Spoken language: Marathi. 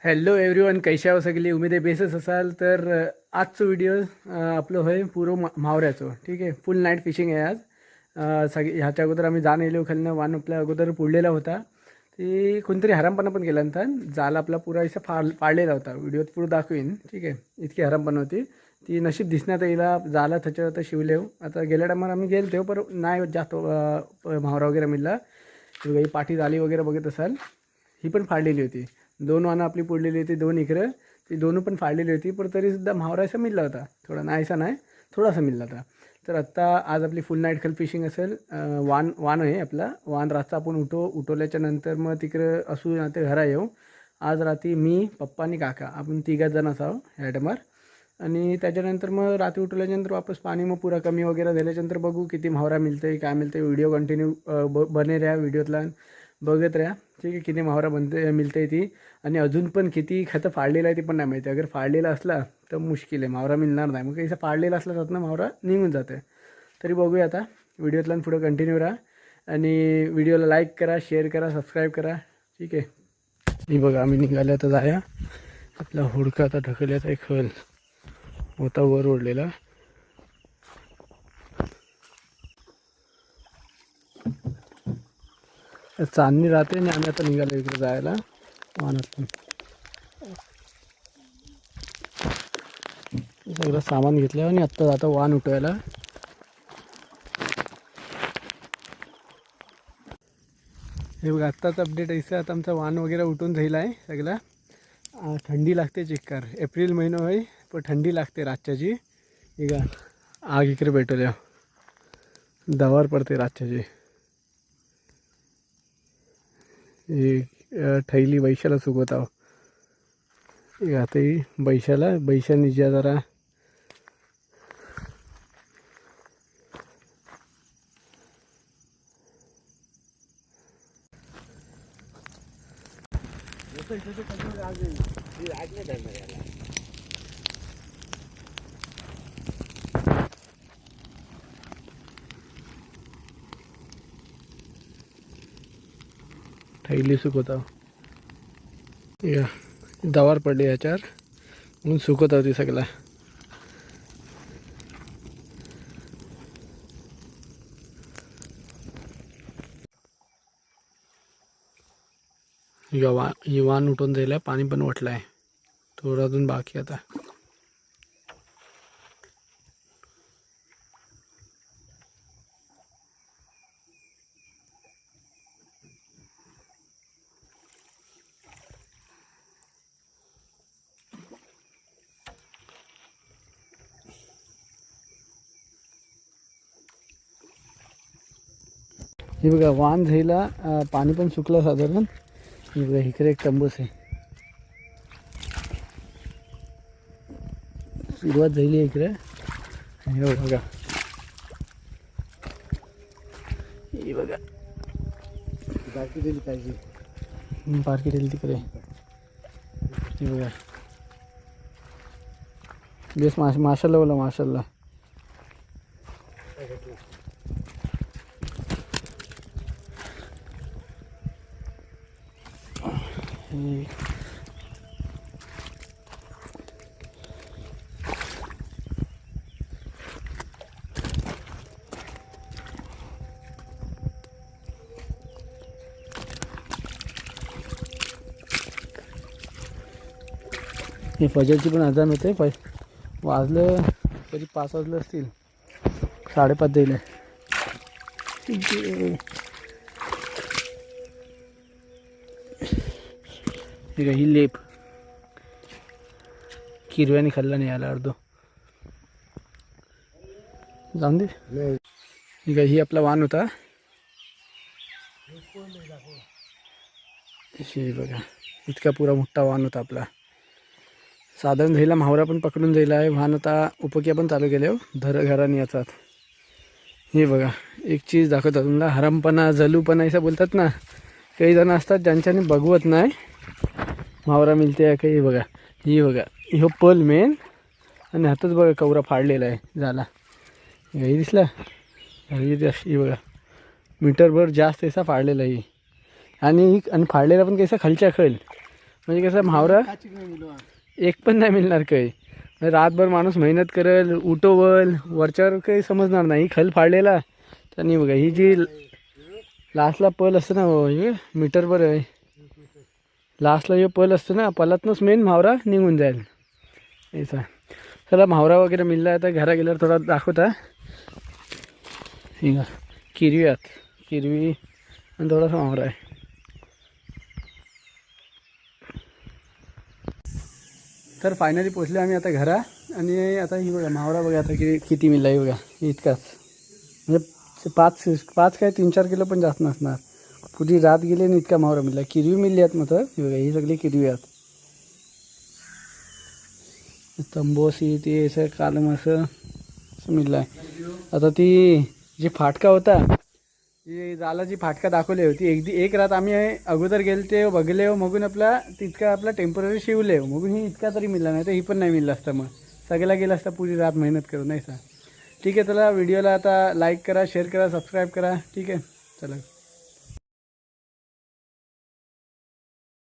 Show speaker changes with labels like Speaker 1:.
Speaker 1: हॅलो एव्हरीवन, कैशा हो सगळी. उमेद आहे बेसच असाल तर आजचं व्हिडिओ आपलं होय पूर्ण म्हावऱ्याचं. ठीक आहे, फुल नाईट फिशिंग आहे आज. ह्याच्या अगोदर आम्ही जाण येलो खालनं वान आपल्या अगोदर पुडलेला होता. ती कोणतरी हरामपणा पण केला नंतर जाल आपला पुरा असा पाडलेला होता. व्हिडिओत पुढं दाखवीन. ठीक आहे, इतकी हरामपणा होती ती. नशीब दिसण्यात येईला झाला त्याच्यावर तर शिवलेव. आता गेल्या टायमाला आम्ही गेलो तेव्हा पण नाही जास्त म्हावरा वगैरे मिळला. काही पाठी जाली वगैरे बघत असाल, ही पण फाडलेली होती. 2 वानं आपली पडलेली होती, 2 इकडं. ती दोन्ही पण फाडलेली होती, पण तरीसुद्धा म्हावरायचा मिळला होता. थोडा नाहीसा नाही, थोडासा मिळला होता. तर आत्ता आज आपली फुल नाईट खल फिशिंग असेल. वान आहे आपला. वान रातचा आपण उठवल्याच्या नंतर मग तिकडं असू ना ते घरा येऊ. आज रात्री मी, पप्पा आणि काका आपण 3 जण असावं ह्या टायमार. आणि त्याच्यानंतर मग रात्री उठवल्याच्यानंतर वापस पाणी मग पुरा कमी वगैरे झाल्याच्यानंतर बघू किती म्हावरा मिळतं आहे काय मिळतं आहे. व्हिडिओ कंटिन्यू बने राहा, व्हिडिओतला बघत राहा. ठीक आहे, किती म्हावरा मिळते ती. आणि अजून पण किती खतं फाडलेलं आहे ती पण नाही माहिती. अगर फाडलेला असला तर मुश्किल आहे, म्हावरा मिळणार नाही. मग काही फाडलेला असला तर ना म्हावरा निघून जाते. तरी बघूया आता व्हिडिओतला पुढं कंटिन्यू राहा. आणि व्हिडिओला लाईक करा, शेअर करा, सबस्क्राईब करा. ठीक आहे, ही बघा आम्ही निघाले आता जाया. आपला हुडका आता ढकलल्याचा एक खल होता वर ओढलेला. चांदणी राहते आणि आम्ही आता निघालो इकडे जायला वाहनातून. सगळं सामान घेतलं आणि आत्ता आता वाहन उठवायला. हे बघा आत्ताच अपडेट आहे. आता आमचा वाहन वगैरे उठून राहिला आहे सगळा. थंडी लागते चिक्कार. एप्रिल महिना होय पण थंडी लागते रातच्याची. ಈಗ आग इकडे भेटवल्या दवार पडते रातच्याची. ठैली बैशाला सुकवत आहो. आता ही बैशाने ज्या जरा ठैली सुकवत आहो. दवार पडली याच्यावर म्हणून सुकत होती सगळा. ही वान उठून जायला पाणी पण वाटलं आहे. थोडं अजून बाकी आता. हे बघा वान झाला, पाणी पण सुकलं साधारण. हे बघा इकडे एक टंबूस आहे. सुरुवात झाली इकडे. हे बघा, हे बघा बारकी दिली पाहिजे. बारकी दिली तिकडे. हे बघा बेस माशाला बोला माशाला. हे फजरची पण अजान होते. वाजलं तरी 5 वाजलं असतील. 5:30 जाईल. ही लेप किरव्याने खाल्ला नाही आला अर्धो. जाऊन दे. ठीक आहे, ही आपला वान होता. बघा इतका पुरा मोठा वान होता आपला. साधारण जायला मावरा पण पकडून जायला आहे. वाहन आता उपक्या पण चालू केले हो घराने याचात. हे बघा एक चीज दाखवतात तुम्हाला, हरामपणा जलूपणा असं बोलतात ना. काही जण असतात ज्यांच्याने बघवत नाही मावरा मिळते काही. बघा ही बघा ह्यो पल मेन आणि हातच बघा कवरा फाडलेला आहे झाला. हे दिसला ही बघा मीटरभर जास्त असा फाडलेला आहे. आणि फाडलेला पण कसा खालच्या खल, म्हणजे कसं मावरा एक पण नाही मिळणार काही. रातभर माणूस मेहनत करेल उठवल वरच्यावर काही समजणार नाही. खल फाडलेला त्यांनी बघा ही जी लास्टला पल असतं ना हे मीटरभर आहे. लास्टला हे पल असतं ना पलातनंच मेन मावरा निघून जाईल ऐसा. चला मावरा वगैरे मिळला आता घरा गेल्यावर थोडा दाखवता. ठीक आहे किरवी आत किरवी आणि थोडासा मावरा आहे. तर फायनली पोचले आम्ही आता घरा. आणि आता ही बघा मावरा बघा आता किती मिळला आहे बघा इतकाच. म्हणजे पाच काय 3-4 किलो पण जास्त नसणार. पुरी रात गेली आणि इतका मावरा मिळला. किरवी मिळली आहेत मग ही बघा ही सगळी किरवी आहेत. तंबोसी ते असं कालम असं मिळलं आहे. आता ती जी फाटका होता जी जाला जी फाटका दाखवली होती एक रात आम्ही अगोदर गेलते बघले मगून आपला तितका आपला टेम्पररी शिवले मगून ही इतका तरी मिळला नाही तर ही पण नाही मिळलं असतं. मग सगळ्याला गेलं असतं पुरी रात मेहनत करून नाही सर. ठीक आहे चला व्हिडिओला आता लाईक करा शेअर करा सबस्क्राईब करा. ठीक आहे चला.